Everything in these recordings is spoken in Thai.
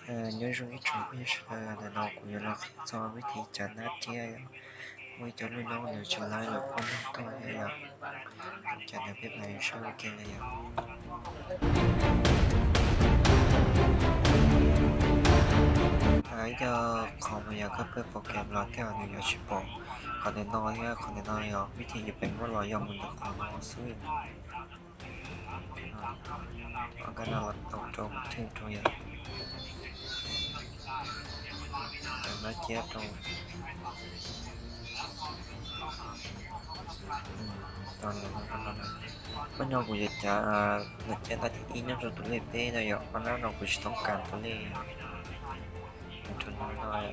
nhớ rồi chuẩn bị là nó cũng như là do với thì chán nát chia mới cho nên nó nữa trở lại là con tôi là chán là biết bài sau kia là cái giờ không bây giờ các cái program là theo nhiều giờ chụp bộ còn để nóiวิธีจะเป็นว่าเรายอมมันของเราซื้อก็น่ารักตกโจมถึงตัวอย่างแต่ละเจี๊ยบตรงตอนนั้นก็นั้นมันยอมกูจะหลังจากที่อินยังตัวเล็กได้เลยอ่ะมันแล้วเรากูจะต้องการตัวเล็กมันทุนน้อย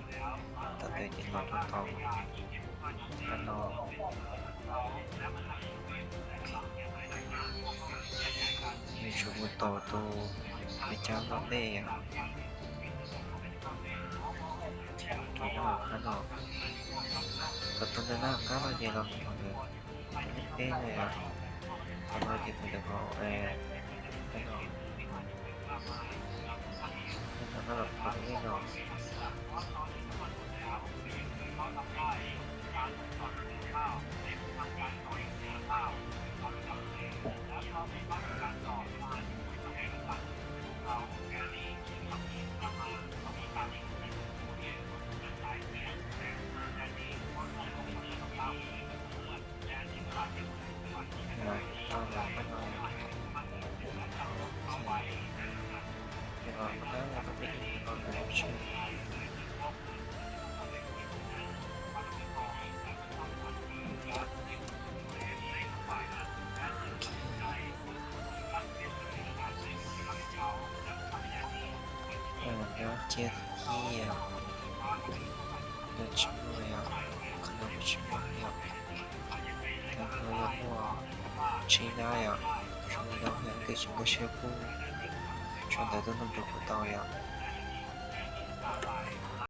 แต่ตัวจริงเราต้องทำแล้วเรามีชูบุตโตตัวมีเจ้าเราเล่อะตัวน้อยขนาดก็ตัวน้อยก็เราเยอะเราตัวเล็กเลยอ่ะทำอะไรที่มันจะพอขนาดแล้วก็แบบคนนี้เนาะตอนหลังก็นอนเดี๋ยวก็นั่งแล้วก็ไปนอนแบบชิลเดี๋ยวเจี๊ยบที่เดินชิมเลยอ่ะขนมชิมเลยอ่ะแต่เขายังว่าชิมได้อ่ะช่วงนี้เราเห็นเด็กชิมก็เชื่อผู้ช่วงไหน都能找不到呀